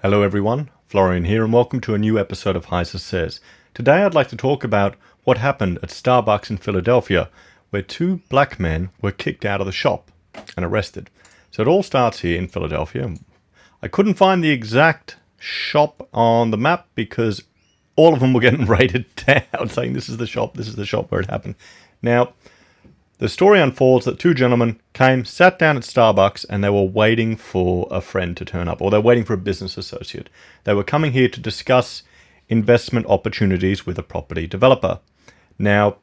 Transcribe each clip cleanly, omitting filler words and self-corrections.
Hello everyone, Florian here and welcome to a new episode of Heise Says. Today I'd like to talk about what happened at Starbucks in Philadelphia, where two black men were kicked out of the shop and arrested. So it all starts here in Philadelphia. I couldn't find the exact shop on the map because all of them were getting rated down, saying this is the shop where it happened. Now, the story unfolds that two gentlemen came, sat down at Starbucks, and they were waiting for a friend to turn up, or they were waiting for a business associate. They were coming here to discuss investment opportunities with a property developer. Now,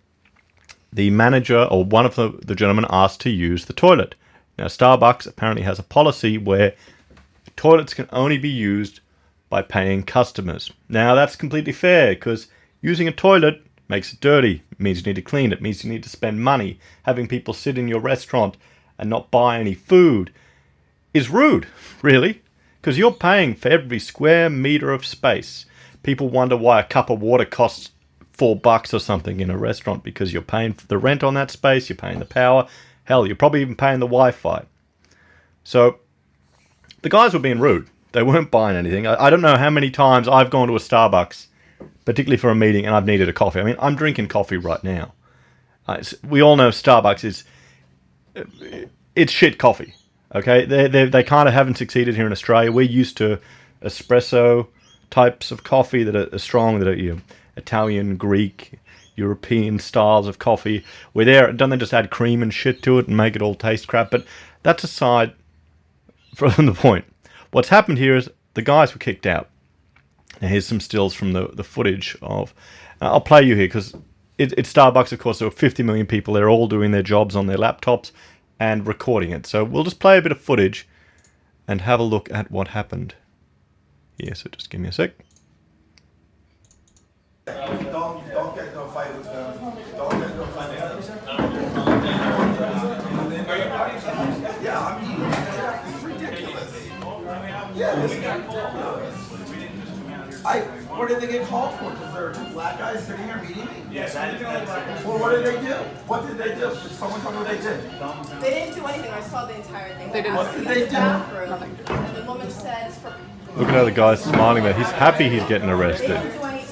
the manager, or one of the gentlemen, asked to use the toilet. Now, Starbucks apparently has a policy where toilets can only be used by paying customers. Now, that's completely fair, because using a toilet makes it dirty. It means you need to clean it. It means you need to spend money. Having people sit in your restaurant and not buy any food is rude, really, because you're paying for every square meter of space. People wonder why a cup of water costs $4 or something in a restaurant, because you're paying for the rent on that space, you're paying the power. Hell, you're probably even paying the Wi-Fi. So the guys were being rude. They weren't buying anything. I don't know how many times I've gone to a Starbucks, particularly for a meeting, and I've needed a coffee. I mean, I'm drinking coffee right now. We all know Starbucks it's shit coffee. Okay, they kind of haven't succeeded here in Australia. We're used to espresso types of coffee that are strong, that are Italian, Greek, European styles of coffee. We're there. Don't they just add cream and shit to it and make it all taste crap? But that's aside from the point. What's happened here is the guys were kicked out. Now here's some stills from the footage of... I'll play you here because it's Starbucks, of course. There were 50 million people. They're all doing their jobs on their laptops and recording it. So we'll just play a bit of footage and have a look at what happened here. So just give me a sec. Don't get no fight with them. Don't get no fight with them. Yeah, I mean, it's ridiculous. Yeah, what did they get called for? Because there are two black guys sitting here meeting me? Yes, Well, what did they do? What did they do? Did someone tell me what they did? They didn't do anything. I saw the entire thing. They didn't. What did they do? Bathroom, and the woman says for. Look at how the guy's smiling there. He's happy he's getting They arrested. didn't do anything.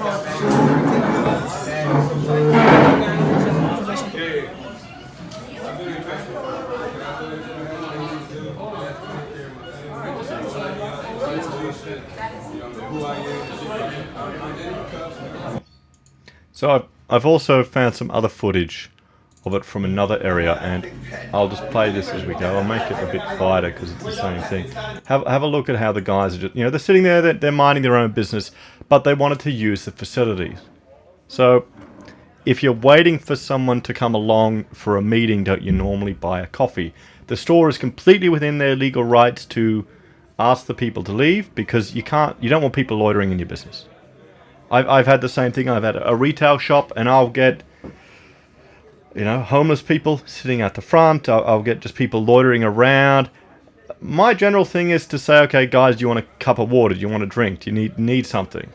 So I've also found some other footage of it from another area, and I'll just play this as we go. I'll make it a bit quieter because it's the same thing. Have a look at how the guys are just, they're sitting there, they're minding their own business, but they wanted to use the facilities. So if you're waiting for someone to come along for a meeting, don't you normally buy a coffee? The store is completely within their legal rights to ask the people to leave, because you don't want people loitering in your business. I've had the same thing. I've had a retail shop, and I'll get, homeless people sitting at the front. I'll get just people loitering around. My general thing is to say, okay, guys, do you want a cup of water? Do you want a drink? Do you need something?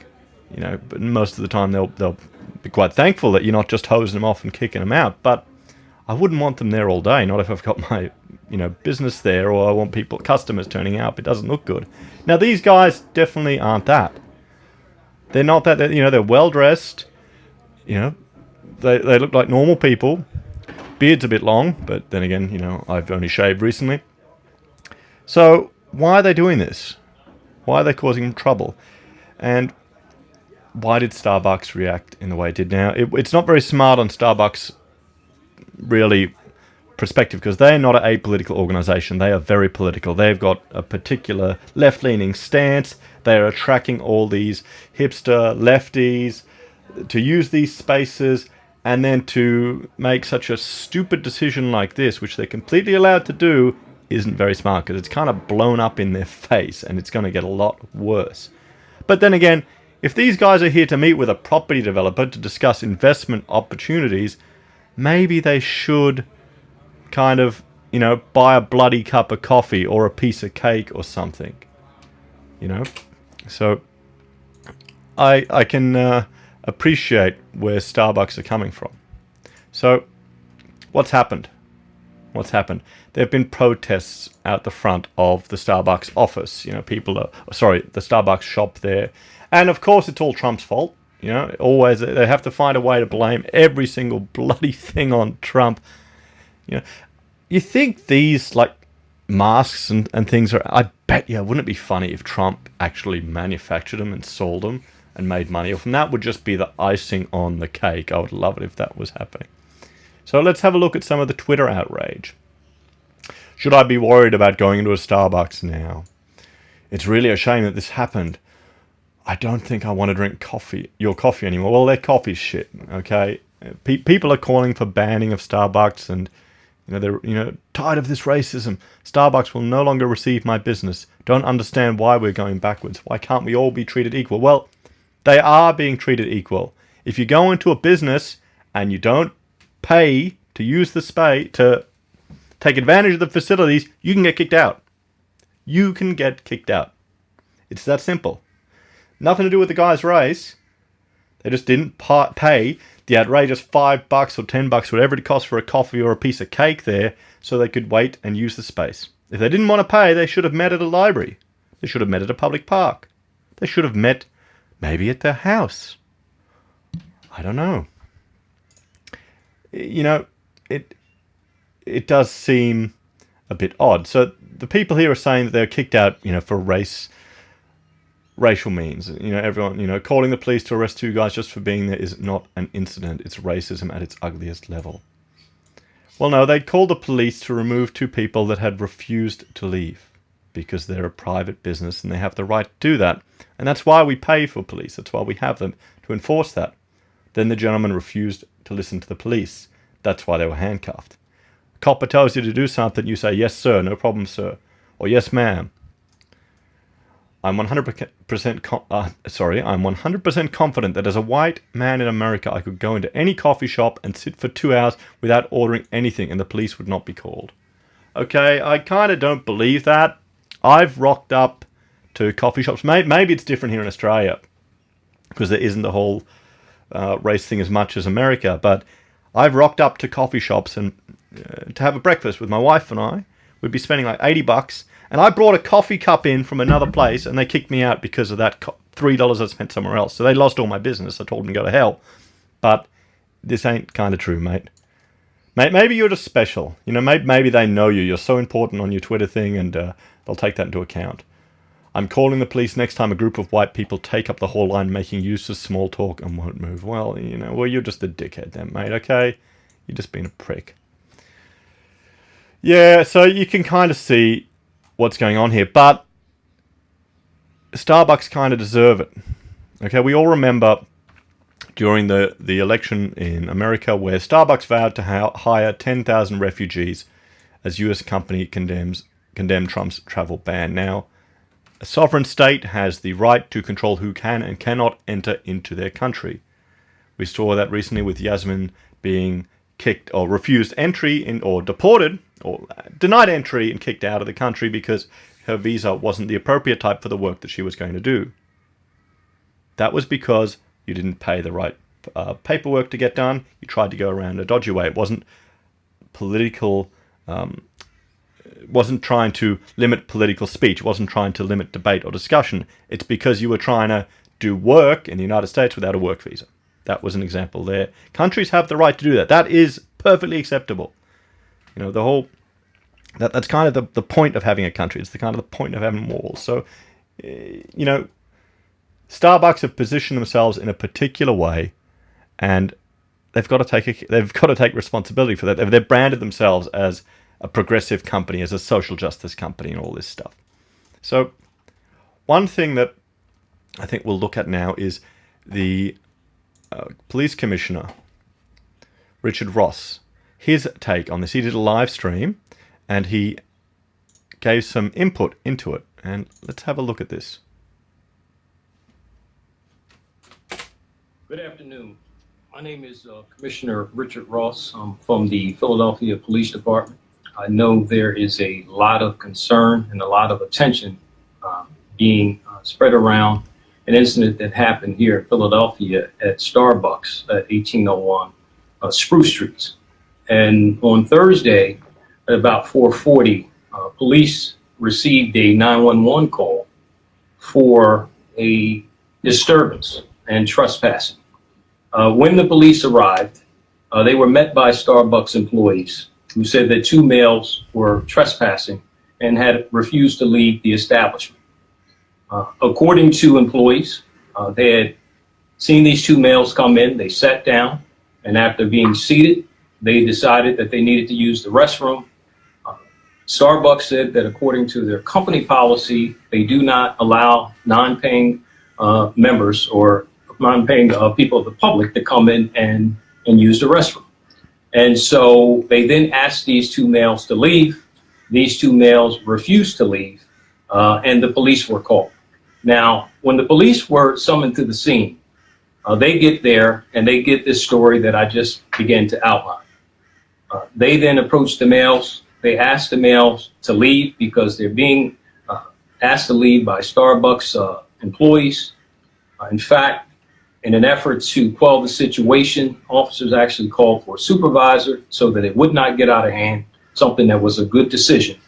But most of the time they'll be quite thankful that you're not just hosing them off and kicking them out. But I wouldn't want them there all day. Not if I've got my, business there, or I want customers turning up. It doesn't look good. Now, these guys definitely aren't that. They're not that, they're well-dressed, they look like normal people. Beard's a bit long, but then again, I've only shaved recently. So, why are they doing this? Why are they causing trouble? And why did Starbucks react in the way it did? Now, it's not very smart on Starbucks, really, perspective, because they're not an apolitical organization. They are very political. They've got a particular left-leaning stance. They are attracting all these hipster lefties to use these spaces, and then to make such a stupid decision like this, which they're completely allowed to do, isn't very smart, because it's kind of blown up in their face, and it's going to get a lot worse. But then again, if these guys are here to meet with a property developer to discuss investment opportunities, maybe they should kind of, buy a bloody cup of coffee or a piece of cake or something. So I can appreciate where Starbucks are coming from. So what's happened? What's happened? There have been protests out the front of the Starbucks office. You know, the Starbucks shop there. And of course, it's all Trump's fault. You know, always they have to find a way to blame every single bloody thing on Trump. You know, you think these like masks and things are, I bet you, wouldn't it be funny if Trump actually manufactured them and sold them and made money off them? That would just be the icing on the cake. I would love it if that was happening. So let's have a look at some of the Twitter outrage. Should I be worried about going into a Starbucks now? It's really a shame that this happened. I don't think I want to drink your coffee anymore. Well, their coffee's shit, okay? People are calling for banning of Starbucks, and they're tired of this racism. Starbucks will no longer receive my business. Don't understand why we're going backwards. Why can't we all be treated equal? Well, they are being treated equal. If you go into a business and you don't pay to use the space, to take advantage of the facilities, you can get kicked out. You can get kicked out. It's that simple. Nothing to do with the guy's race. They just didn't pay the outrageous $5 or $10, whatever it costs for a coffee or a piece of cake there, so they could wait and use the space. If they didn't want to pay, they should have met at a library. They should have met at a public park. They should have met maybe at their house. I don't know. You know, it does seem a bit odd. So the people here are saying that they're kicked out, for racial means. Everyone, calling the police to arrest two guys just for being there is not an incident. It's racism at its ugliest level. Well, no, they called the police to remove two people that had refused to leave because they're a private business and they have the right to do that. And that's why we pay for police. That's why we have them, to enforce that. Then the gentleman refused to listen to the police. That's why they were handcuffed. A copper tells you to do something, you say, yes, sir, no problem, sir. Or yes, ma'am. I'm 100% confident that as a white man in America, I could go into any coffee shop and sit for 2 hours without ordering anything and the police would not be called. Okay, I kind of don't believe that. I've rocked up to coffee shops. Maybe it's different here in Australia because there isn't the whole race thing as much as America, but I've rocked up to coffee shops and to have a breakfast with my wife and I. We'd be spending like $80, and I brought a coffee cup in from another place, and they kicked me out because of that $3 I spent somewhere else. So they lost all my business. I told them to go to hell. But this ain't kind of true, mate. Maybe you're just special. Maybe they know you. You're so important on your Twitter thing, and they'll take that into account. I'm calling the police next time a group of white people take up the hall line making use of small talk and won't move. Well, you're just a dickhead then, mate, okay? You're just being a prick. Yeah, so you can kind of see what's going on here, but Starbucks kind of deserve it. Okay, we all remember during the election in America where Starbucks vowed to hire 10,000 refugees as US company condemned Trump's travel ban. Now, a sovereign state has the right to control who can and cannot enter into their country. We saw that recently with Yasmin being kicked or refused entry or deported or denied entry and kicked out of the country because her visa wasn't the appropriate type for the work that she was going to do. That was because you didn't pay the right paperwork to get done. You tried to go around a dodgy way. It wasn't political. Wasn't trying to limit political speech. It wasn't trying to limit debate or discussion. It's because you were trying to do work in the United States without a work visa. That was an example there. Countries have the right to do that. That is perfectly acceptable. That's kind of the point of having a country. It's the kind of the point of having walls. So, Starbucks have positioned themselves in a particular way, and they've got to take responsibility for that. They've branded themselves as a progressive company, as a social justice company, and all this stuff. So, one thing that I think we'll look at now is the police commissioner, Richard Ross. His take on this. He did a live stream, and he gave some input into it. And let's have a look at this. Good afternoon. My name is Commissioner Richard Ross. I'm from the Philadelphia Police Department. I know there is a lot of concern and a lot of attention being spread around an incident that happened here in Philadelphia at Starbucks at 1801 Spruce Street. And on Thursday, at about 4:40, police received a 911 call for a disturbance and trespassing. When the police arrived, they were met by Starbucks employees who said that two males were trespassing and had refused to leave the establishment. According to employees, they had seen these two males come in, they sat down, and after being seated, they decided that they needed to use the restroom. Starbucks said that according to their company policy, they do not allow non-paying members or non-paying people of the public to come in and use the restroom. And so they then asked these two males to leave. These two males refused to leave, and the police were called. Now, when the police were summoned to the scene, they get there and they get this story that I just began to outline. They then approached the males. They asked the males to leave because they're being asked to leave by Starbucks employees. In fact, in an effort to quell the situation, officers actually called for a supervisor so that it would not get out of hand, something that was a good decision.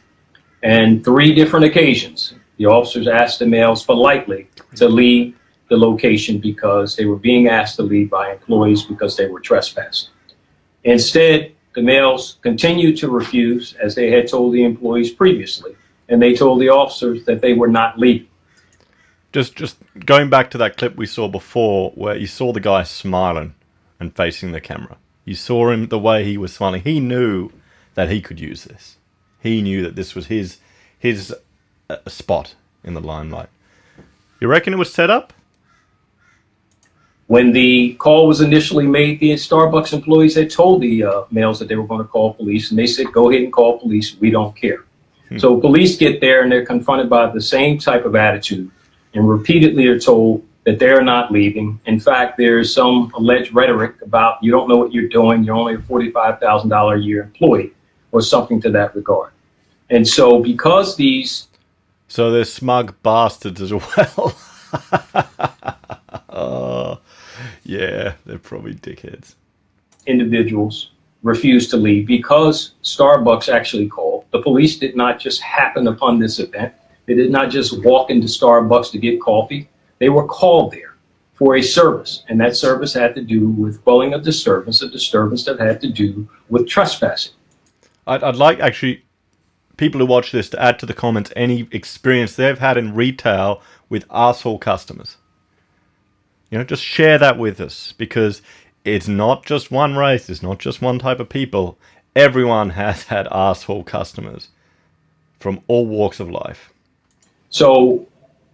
And 3 different occasions, the officers asked the males politely to leave the location because they were being asked to leave by employees because they were trespassing. Instead, the males continued to refuse, as they had told the employees previously, and they told the officers that they were not leaving. Just going back to that clip we saw before where you saw the guy smiling and facing the camera. You saw him, the way he was smiling. He knew that he could use this. He knew that this was his spot in the limelight. You reckon it was set up? When the call was initially made, the Starbucks employees had told the males that they were going to call police, and they said, go ahead and call police. We don't care. So police get there and they're confronted by the same type of attitude, and repeatedly are told that they're not leaving. In fact, there's some alleged rhetoric about you don't know what you're doing. You're only a $45,000 a year employee or something to that regard. And so because these... So they're smug bastards as well. Yeah, they're probably dickheads. Individuals refused to leave because Starbucks actually called. The police did not just happen upon this event. They did not just walk into Starbucks to get coffee. They were called there for a service, and that service had to do with quelling a disturbance that had to do with trespassing. I'd like, actually, people who watch this to add to the comments any experience they've had in retail with arsehole customers. You know, just share that with us, because it's not just one race, it's not just one type of people. Everyone has had arsehole customers from all walks of life. So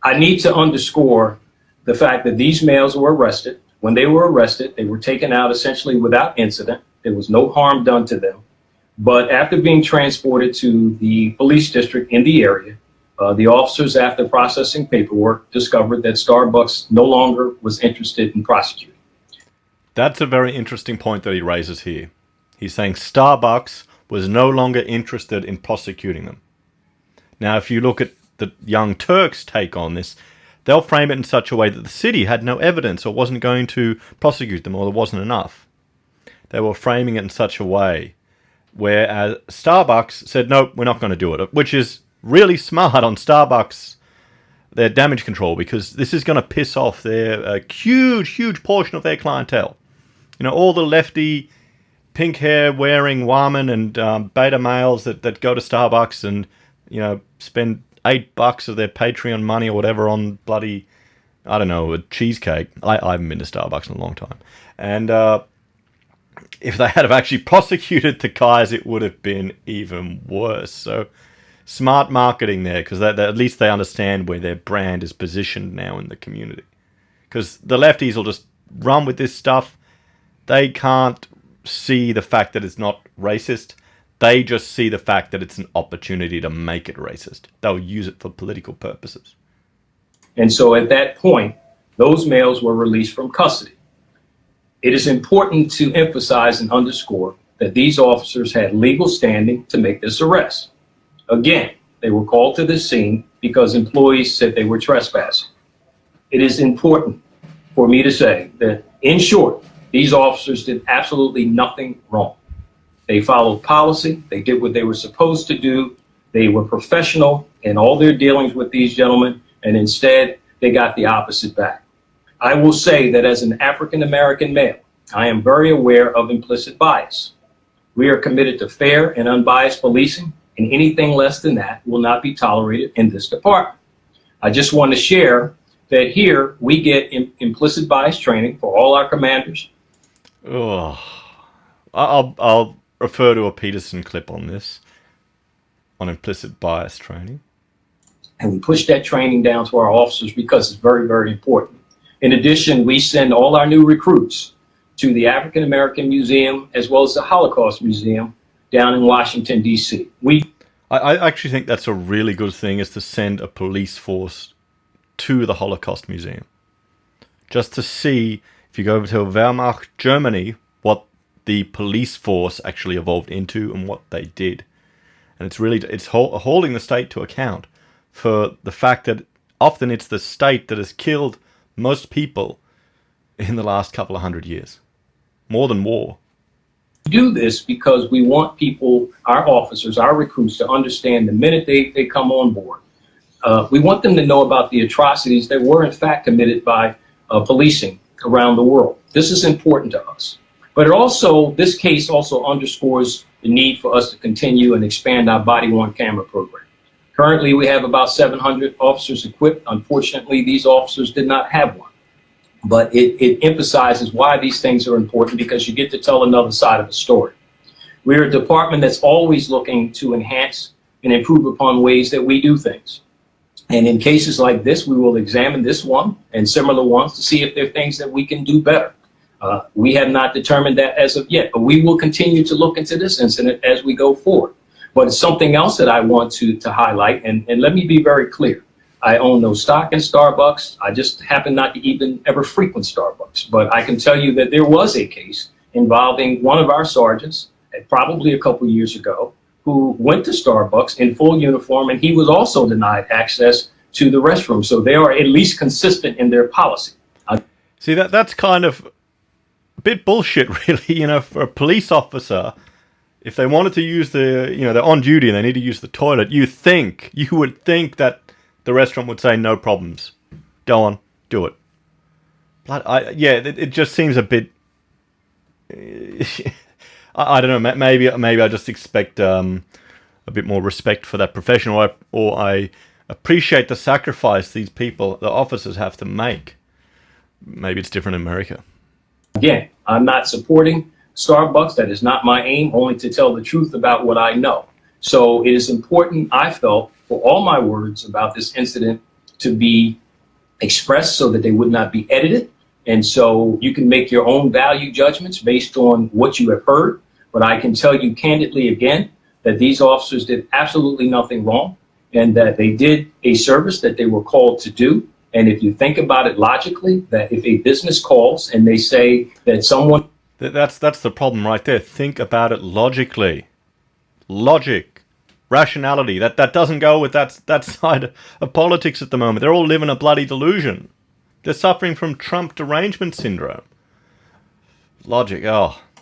I need to underscore the fact that these males were arrested. When they were arrested, they were taken out essentially without incident. There was no harm done to them. But after being transported to the police district in the area, the officers, after processing paperwork, discovered that Starbucks no longer was interested in prosecuting. That's a very interesting point that he raises here. He's saying Starbucks was no longer interested in prosecuting them. Now, if you look at the Young Turks' take on this, they'll frame it in such a way that the city had no evidence or wasn't going to prosecute them, or there wasn't enough. They were framing it in such a way, whereas Starbucks said, nope, we're not going to do it, which is really smart on Starbucks, their damage control, because this is going to piss off their huge portion of their clientele. You know, all the lefty, pink hair wearing women and beta males that go to Starbucks and, you know, spend $8 of their Patreon money or whatever on bloody, I don't know, a cheesecake. I haven't been to Starbucks in a long time. And if they had have actually prosecuted the guys, it would have been even worse. So smart marketing there, because at least they understand where their brand is positioned now in the community. Because the lefties will just run with this stuff. They can't see the fact that it's not racist. They just see the fact that it's an opportunity to make it racist. They'll use it for political purposes. And so at that point, those males were released from custody. It is important to emphasize and underscore that these officers had legal standing to make this arrest. Again, they were called to the scene because employees said they were trespassing. It is important for me to say that, in short, these officers did absolutely nothing wrong. They followed policy. They did what they were supposed to do. They were professional in all their dealings with these gentlemen, and instead they got the opposite back. I will say that as an African American male, I am very aware of implicit bias. We are committed to fair and unbiased policing, and anything less than that will not be tolerated in this department. I just want to share that here we get implicit bias training for all our commanders. Oh, I'll refer to a Peterson clip on this, on implicit bias training. And we push that training down to our officers because it's very, very important. In addition, we send all our new recruits to the African American Museum as well as the Holocaust Museum down in Washington, D.C. I actually think that's a really good thing, is to send a police force to the Holocaust Museum. Just to see, if you go over to Wehrmacht Germany, what the police force actually evolved into and what they did. And it's holding the state to account for the fact that often it's the state that has killed most people in the last couple of hundred years. More than war. We do this because we want people, our officers, our recruits, to understand the minute they come on board. We want them to know about the atrocities that were in fact committed by policing around the world. This is important to us. But this case also underscores the need for us to continue and expand our body-worn camera program. Currently, we have about 700 officers equipped. Unfortunately, these officers did not have one. But it emphasizes why these things are important, because you get to tell another side of the story. We're a department that's always looking to enhance and improve upon ways that we do things. And in cases like this, we will examine this one and similar ones to see if there are things that we can do better. We have not determined that as of yet, but we will continue to look into this incident as we go forward. But it's something else that I want to highlight, and let me be very clear. I own no stock in Starbucks. I just happen not to even ever frequent Starbucks. But I can tell you that there was a case involving one of our sergeants, probably a couple years ago, who went to Starbucks in full uniform, and he was also denied access to the restroom. So they are at least consistent in their policy. See, that's kind of a bit bullshit, really. For a police officer, if they wanted to use they're on duty and they need to use the toilet, you would think that the restaurant would say no problems. Go on, do it. But it just seems a bit. I don't know. Maybe I just expect a bit more respect for that profession, or I appreciate the sacrifice these people, the officers, have to make. Maybe it's different in America. Again, I'm not supporting Starbucks. That is not my aim. Only to tell the truth about what I know. So it is important, I felt, for all my words about this incident to be expressed so that they would not be edited. And so you can make your own value judgments based on what you have heard. But I can tell you candidly again that these officers did absolutely nothing wrong, and that they did a service that they were called to do. And if you think about it logically, that if a business calls and they say that someone... That's the problem right there. Think about it logically. Logic. Rationality. That doesn't go with that side of politics at the moment. They're all living a bloody delusion. They're suffering from Trump derangement syndrome. Logic.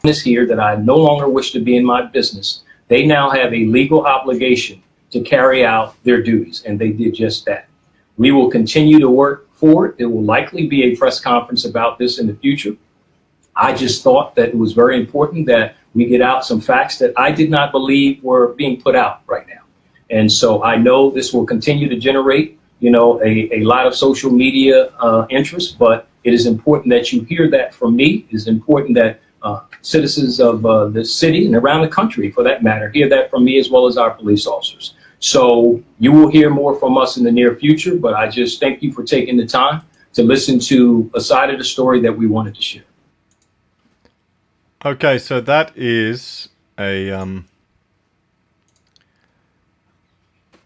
This here that I no longer wish to be in my business. They now have a legal obligation to carry out their duties, and they did just that. We will continue to work forward. There will likely be a press conference about this in the future. I just thought that it was very important that we get out some facts that I did not believe were being put out right now. And so I know this will continue to generate, a lot of social media interest, but it is important that you hear that from me. It is important that citizens of the city and around the country, for that matter, hear that from me as well as our police officers. So you will hear more from us in the near future, but I just thank you for taking the time to listen to a side of the story that we wanted to share. Okay, so that is an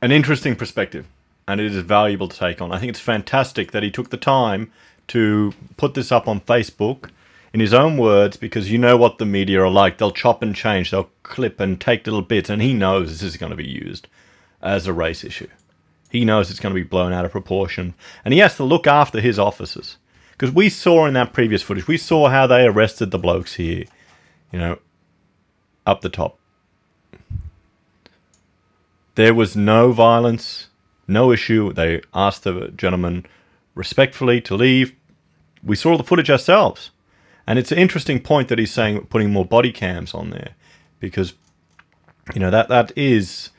interesting perspective, and it is valuable to take on. I think it's fantastic that he took the time to put this up on Facebook in his own words, because you know what the media are like. They'll chop and change, they'll clip and take little bits, and he knows this is going to be used as a race issue. He knows it's going to be blown out of proportion, and he has to look after his officers. Because we saw in that previous footage, we saw how they arrested the blokes here. up the top. There was no violence, no issue. They asked the gentleman respectfully to leave. We saw the footage ourselves. And it's an interesting point that he's saying putting more body cams on there, because, you know, that is,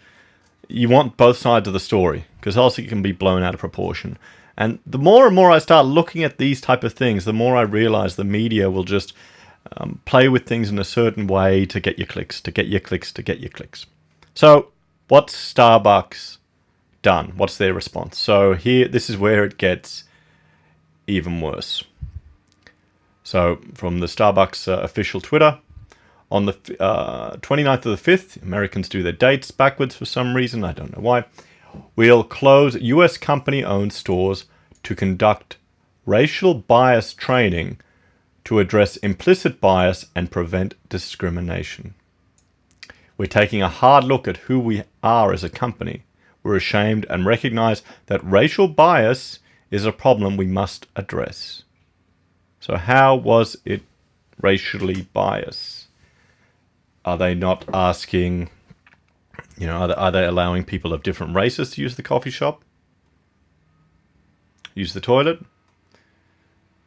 you want both sides of the story, because else it can be blown out of proportion. And the more and more I start looking at these type of things, the more I realize the media will just play with things in a certain way to get your clicks, to get your clicks, to get your clicks. So what's Starbucks done? What's their response? So here, this is where it gets even worse. So from the Starbucks official Twitter, on the 29th of the 5th, Americans do their dates backwards for some reason. I don't know why. We'll close U.S. company-owned stores to conduct racial bias training to address implicit bias and prevent discrimination. We're taking a hard look at who we are as a company. We're ashamed and recognize that racial bias is a problem we must address. So how was it racially biased? Are they not asking, you know, are they allowing people of different races to use the coffee shop? Use the toilet?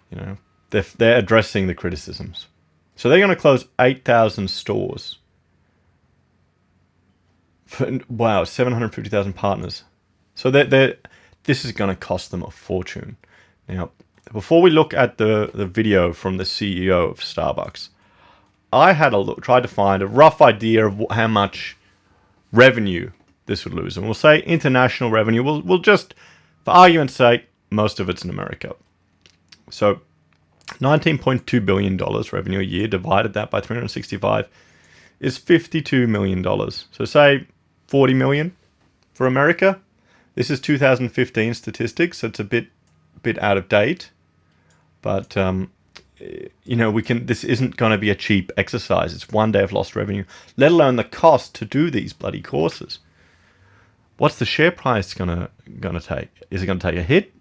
You know, they're addressing the criticisms. So they're going to close 8,000 stores. Wow, 750,000 partners. So this is going to cost them a fortune. Now, before we look at the video from the CEO of Starbucks, I had tried to find a rough idea of how much revenue this would lose. And we'll say international revenue. We'll just, for argument's sake, most of it's in America. So $19.2 billion revenue a year, divided that by 365, is $52 million. So say 40 million for America. This is 2015 statistics, so it's a bit out of date. But, you know, this isn't going to be a cheap exercise. It's one day of lost revenue, let alone the cost to do these bloody courses. What's the share price gonna take? Is it going to take a hit?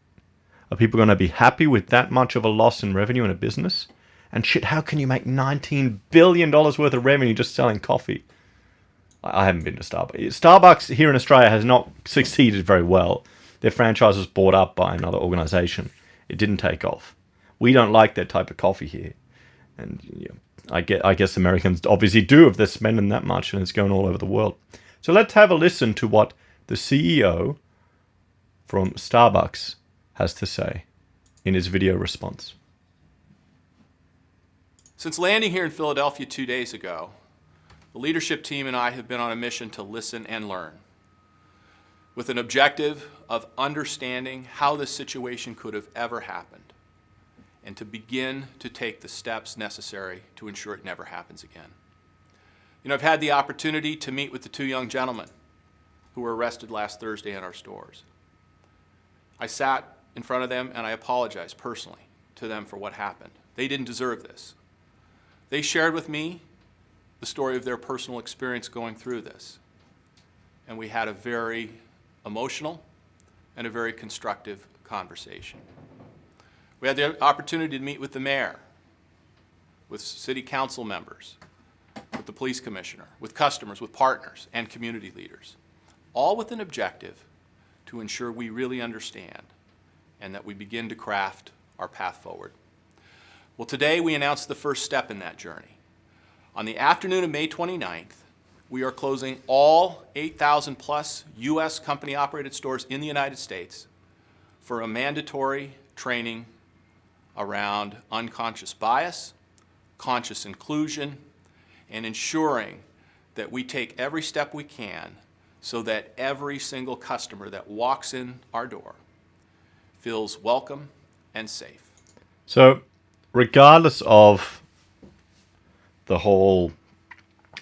Are people going to be happy with that much of a loss in revenue in a business? And shit, how can you make $19 billion worth of revenue just selling coffee? I haven't been to Starbucks. Starbucks here in Australia has not succeeded very well. Their franchise was bought up by another organization. It didn't take off. We don't like that type of coffee here. And you know, I guess Americans obviously do if they're spending that much, and it's going all over the world. So let's have a listen to what the CEO from Starbucks has to say in his video response. Since landing here in Philadelphia 2 days ago, the leadership team and I have been on a mission to listen and learn, with an objective of understanding how this situation could have ever happened, and to begin to take the steps necessary to ensure it never happens again. You know, I've had the opportunity to meet with the two young gentlemen who were arrested last Thursday in our stores. I sat in front of them and I apologized personally to them for what happened. They didn't deserve this. They shared with me the story of their personal experience going through this. And we had a very emotional and a very constructive conversation. We had the opportunity to meet with the mayor, with city council members, with the police commissioner, with customers, with partners, and community leaders, all with an objective to ensure we really understand and that we begin to craft our path forward. Well, today we announced the first step in that journey. On the afternoon of May 29th, we are closing all 8,000 plus U.S. company-operated stores in the United States for a mandatory training around unconscious bias, conscious inclusion, and ensuring that we take every step we can so that every single customer that walks in our door feels welcome and safe. So, regardless of the whole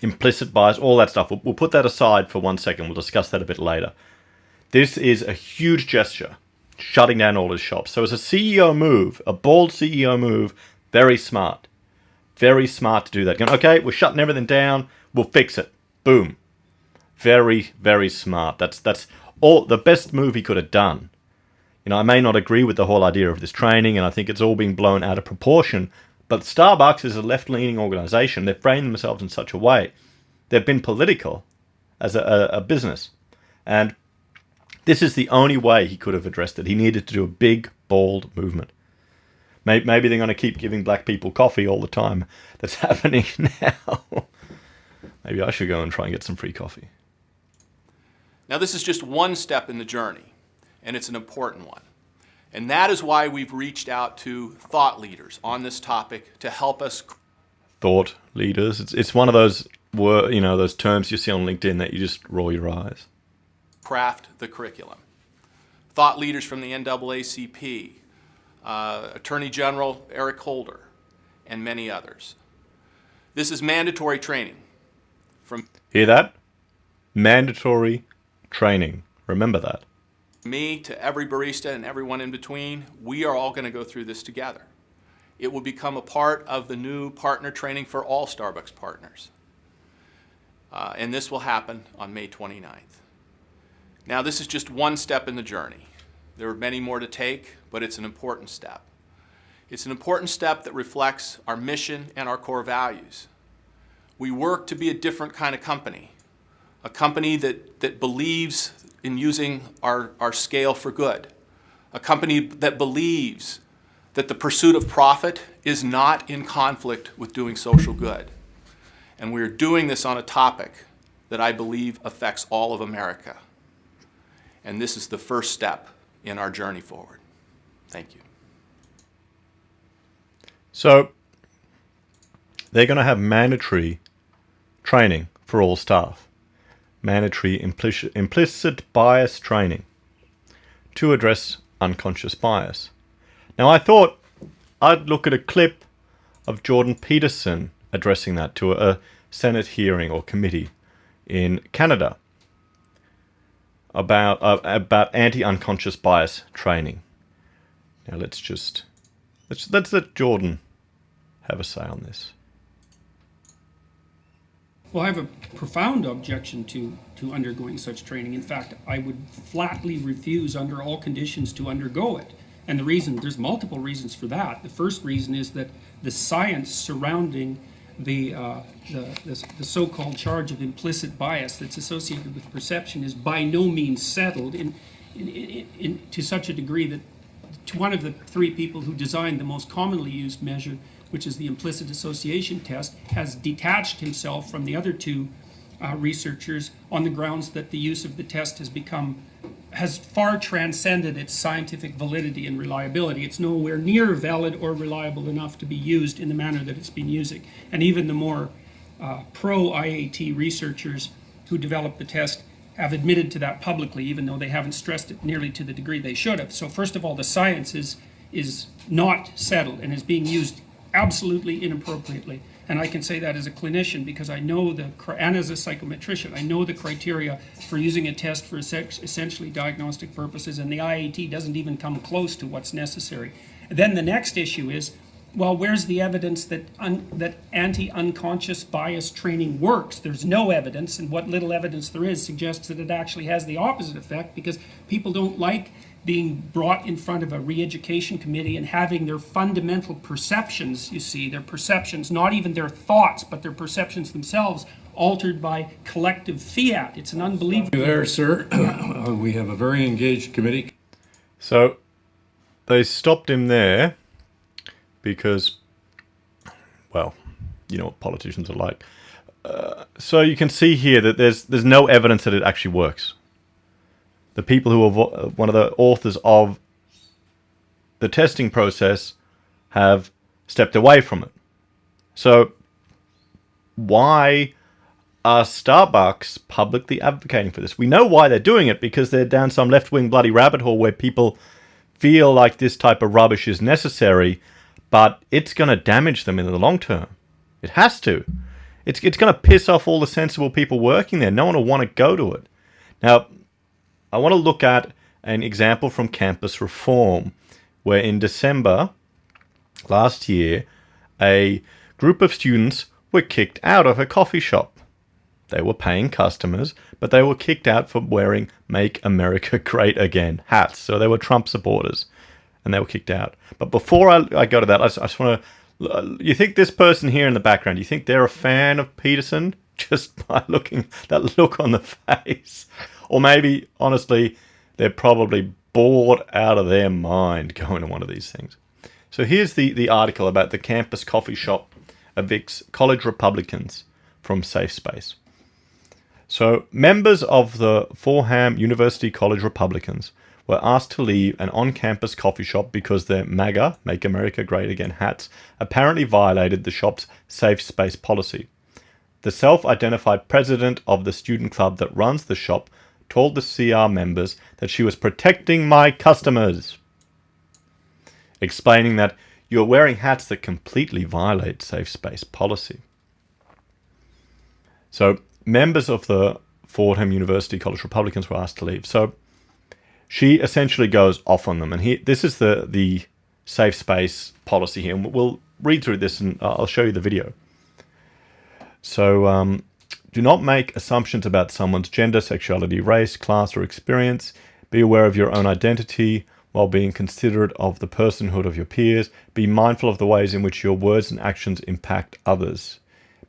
implicit bias, all that stuff, we'll put that aside for 1 second. We'll discuss that a bit later. This is a huge gesture, shutting down all his shops. So as a CEO move, a bold CEO move, very smart. Very smart to do that. Going, okay, we're shutting everything down. We'll fix it. Boom. Very, very smart. That's all the best move he could have done. You know, I may not agree with the whole idea of this training, and I think it's all being blown out of proportion, but Starbucks is a left-leaning organization. They've framed themselves in such a way. They've been political as a business. And this is the only way he could have addressed it. He needed to do a big, bold movement. Maybe they're going to keep giving black people coffee all the time. That's happening now. Maybe I should go and try and get some free coffee. Now, this is just one step in the journey, and it's an important one. And that is why we've reached out to thought leaders on this topic to help us. Thought leaders. It's one of those those terms you see on LinkedIn that you just roll your eyes. Craft the curriculum. Thought leaders from the NAACP, Attorney General Eric Holder, and many others. This is mandatory training. From Hear that? Mandatory training. Remember that. me to every barista and everyone in between, we are all going to go through this together. It will become a part of the new partner training for all Starbucks partners. And this will happen on May 29th. Now, this is just one step in the journey. There are many more to take, but it's an important step. It's an important step that reflects our mission and our core values. We work to be a different kind of company, a company that believes in using our scale for good, a company that believes that the pursuit of profit is not in conflict with doing social good. And we're doing this on a topic that I believe affects all of America. And this is the first step in our journey forward. Thank you. So they're going to have mandatory training for all staff. Mandatory implicit bias training to address unconscious bias. Now, I thought I'd look at a clip of Jordan Peterson addressing that to a Senate hearing or committee in Canada about anti-unconscious bias training. Now let's let Jordan have a say on this. Well, I have a profound objection to undergoing such training. In fact, I would flatly refuse under all conditions to undergo it. And there's multiple reasons for that. The first reason is that the science surrounding the so-called charge of implicit bias that's associated with perception is by no means settled to such a degree that one of the three people who designed the most commonly used measure, which is the implicit association test, has detached himself from the other two researchers on the grounds that the use of the test has far transcended its scientific validity and reliability. It's nowhere near valid or reliable enough to be used in the manner that it's been using. And even the more pro-IAT researchers who developed the test have admitted to that publicly, even though they haven't stressed it nearly to the degree they should have. So first of all, the science is not settled and is being used absolutely inappropriately. And I can say that as a clinician because I know and as a psychometrician, I know the criteria for using a test for essentially diagnostic purposes, and the IAT doesn't even come close to what's necessary. And then the next issue is, well, where's the evidence that anti-unconscious bias training works? There's no evidence, and what little evidence there is suggests that it actually has the opposite effect because people don't like being brought in front of a re-education committee and having their fundamental perceptions, their perceptions, not even their thoughts, but their perceptions themselves, altered by collective fiat. It's an unbelievable... There, sir. We have a very engaged committee. So they stopped him there because, well, you know what politicians are like. So you can see here that there's no evidence that it actually works. The people who are one of the authors of the testing process have stepped away from it. So why are Starbucks publicly advocating for this? We know why they're doing it, because they're down some left-wing bloody rabbit hole where people feel like this type of rubbish is necessary, but it's going to damage them in the long term. It has to. It's going to piss off all the sensible people working there. No one will want to go to it. Now, I want to look at an example from Campus Reform, where in December last year, a group of students were kicked out of a coffee shop. They were paying customers, but they were kicked out for wearing Make America Great Again hats. So they were Trump supporters, and they were kicked out. But before I go to that, I just want to... You think this person here in the background, you think they're a fan of Peterson just by looking that look on the face. Or maybe, honestly, they're probably bored out of their mind going to one of these things. So here's the article about the campus coffee shop evicts college Republicans from Safe Space. So members of the Fordham University College Republicans were asked to leave an on-campus coffee shop because their MAGA, Make America Great Again hats, apparently violated the shop's safe space policy. The self-identified president of the student club that runs the shop told the CR members that she was protecting my customers, explaining that you're wearing hats that completely violate safe space policy. So members of the Fordham University College Republicans were asked to leave. So she essentially goes off on them. And this is the safe space policy here. And we'll read through this and I'll show you the video. So do not make assumptions about someone's gender, sexuality, race, class, or experience. Be aware of your own identity while being considerate of the personhood of your peers. Be mindful of the ways in which your words and actions impact others.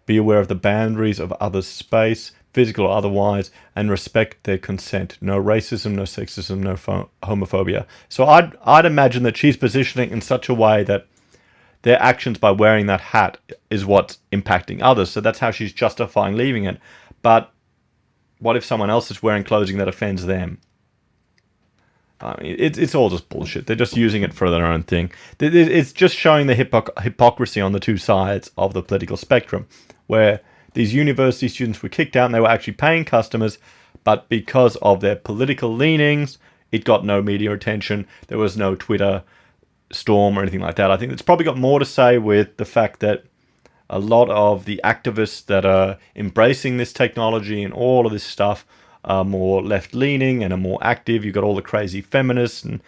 Be aware of the boundaries of others' space, physical or otherwise, and respect their consent. No racism, no sexism, no homophobia. So I'd imagine that she's positioning in such a way that their actions by wearing that hat is what's impacting others. So that's how she's justifying leaving it. But what if someone else is wearing clothing that offends them? I mean, it's all just bullshit. They're just using it for their own thing. It's just showing the hypocrisy on the two sides of the political spectrum, where these university students were kicked out and they were actually paying customers, but because of their political leanings, it got no media attention. There was no Twitter storm or anything like that. I think it's probably got more to say with the fact that a lot of the activists that are embracing this technology and all of this stuff are more left-leaning and are more active. You've got all the crazy feminists, and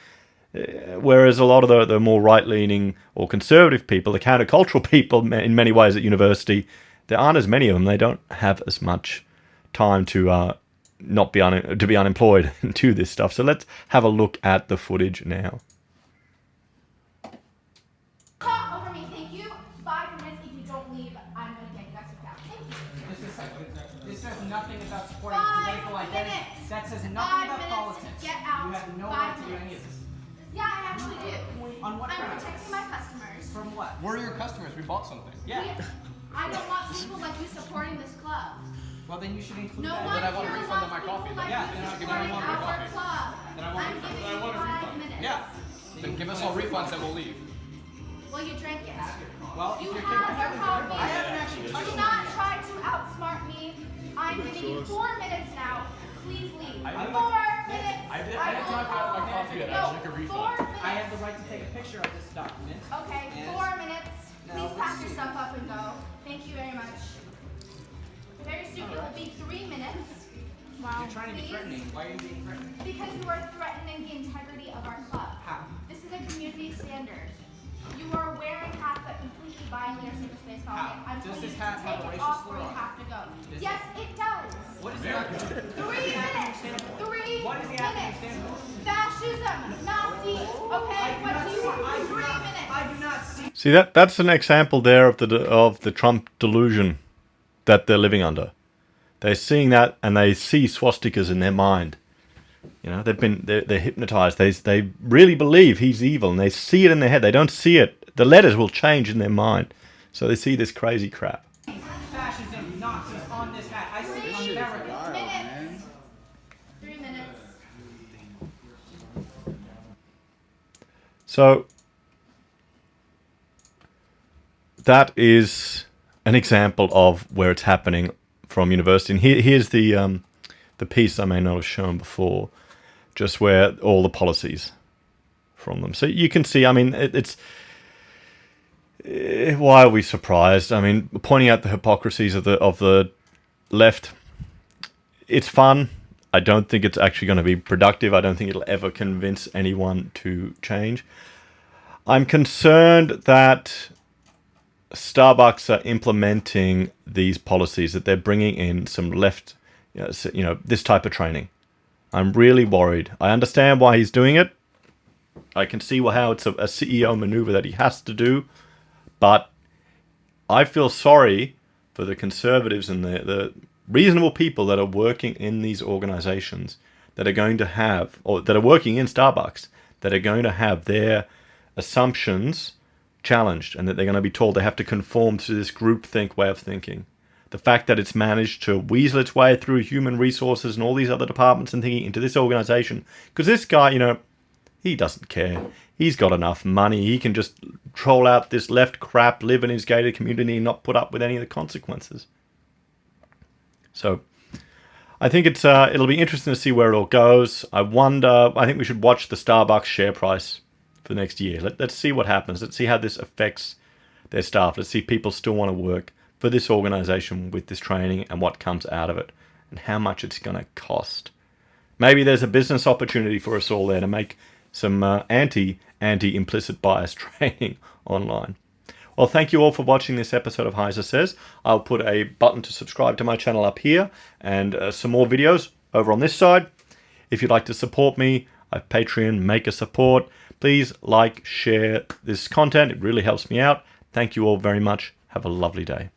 whereas a lot of the more right-leaning or conservative people, the countercultural people in many ways at university, there aren't as many of them. They don't have as much time to be unemployed and do this stuff. So let's have a look at the footage now. Talk over me, thank you. 5 minutes. If you don't leave, I'm gonna get you guys a cab. Thank you. This says nothing about supporting 5 political identity. minutes. That says 5 nothing about minutes. politics. Get out. You have no 5 right to do minutes. any of this. Yeah, I actually do. On what I'm grounds? protecting my customers. From what? We're your customers. We bought something. Yeah. I don't want people like you supporting this club. Well, then you should include No that. one I want a here refund on wants my people coffee. like Yeah, you then I'll give you supporting a refund on my our coffee. club. Then I want a I'm refund. giving Then I you want a 5 refund. minutes. Yeah. Then give us all refunds and we'll leave. Well, you drank it. Well, You if you're have your coffee. I haven't actually touched Do not try to outsmart me. I'm giving you 4 minutes now. Please leave. 4 minutes. I didn't talk about my coffee yet. I'd like a refund. 4 minutes. I have the right to take a picture of this document. Okay, And- 4 minutes. Now, Please let's pack see. your stuff up and go. Thank you very much. Very soon it will be 3 minutes. Wow. You're trying to be please. threatening. Why are you being threatening? Because you are threatening the integrity of our club. How? This is a community standard. You are wearing hats that completely violate our safe space policy. How? I'm Does telling this you hat to have take a it racial off slur or you on it? have to go. Does Yes, it does. What is the acronym? 3 minutes. 3 What is the acronym minutes. stand for? Fascism, Nazis. Okay, what do you want? 3 minutes. I do not see. See, that's an example there of the Trump delusion that they're living under. They're seeing that and they see swastikas in their mind. You know, they're hypnotized. They really believe he's evil and they see it in their head. They don't see it. The letters will change in their mind. So they see this crazy crap. Fascism, Nazis on this hat. I see America. Minutes. 3 minutes. So that is an example of where it's happening from university. And here's the piece I may not have shown before, just where all the policies from them. So you can see, I mean, why are we surprised? I mean, pointing out the hypocrisies of the left, it's fun. I don't think it's actually going to be productive. I don't think it'll ever convince anyone to change. I'm concerned that Starbucks are implementing these policies, that they're bringing in some left, this type of training. I'm really worried. I understand why he's doing it. I can see how it's a CEO maneuver that he has to do. But I feel sorry for the conservatives and the reasonable people that are working in these organizations that are going to have, or that are working in Starbucks, that are going to have their assumptions challenged, and that they're going to be told they have to conform to this groupthink way of thinking. The fact that it's managed to weasel its way through human resources and all these other departments and thinking into this organization, because this guy, you know, he doesn't care. He's got enough money. He can just troll out this left crap, live in his gated community, and not put up with any of the consequences. So I think it'll be interesting to see where it all goes. I think we should watch the Starbucks share price for the next year. Let's see what happens. Let's see how this affects their staff. Let's see if people still want to work for this organization with this training and what comes out of it and how much it's going to cost. Maybe there's a business opportunity for us all there to make some anti-implicit bias training online. Well, thank you all for watching this episode of Heiser Says. I'll put a button to subscribe to my channel up here and some more videos over on this side. If you'd like to support me, I have Patreon, make a support. Please like, share this content. It really helps me out. Thank you all very much. Have a lovely day.